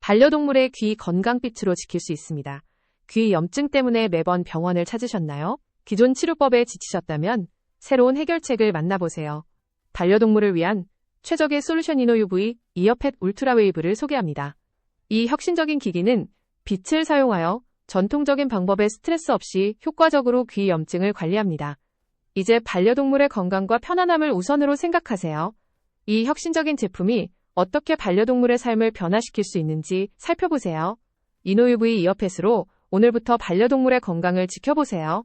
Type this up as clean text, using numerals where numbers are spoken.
반려동물의 귀 건강빛으로 지킬 수 있습니다. 귀 염증 때문에 매번 병원을 찾으셨나요? 기존 치료법에 지치셨다면 새로운 해결책을 만나보세요. 반려동물을 위한 최적의 솔루션 이노UV 이어팻 울트라웨이브를 소개합니다. 이 혁신적인 기기는 빛을 사용하여 전통적인 방법에 스트레스 없이 효과적으로 귀 염증을 관리합니다. 이제 반려동물의 건강과 편안함을 우선으로 생각하세요. 이 혁신적인 제품이 어떻게 반려동물의 삶을 변화시킬 수 있는지 살펴보세요. 이노UV 이어팻으로 오늘부터 반려동물의 건강을 지켜보세요.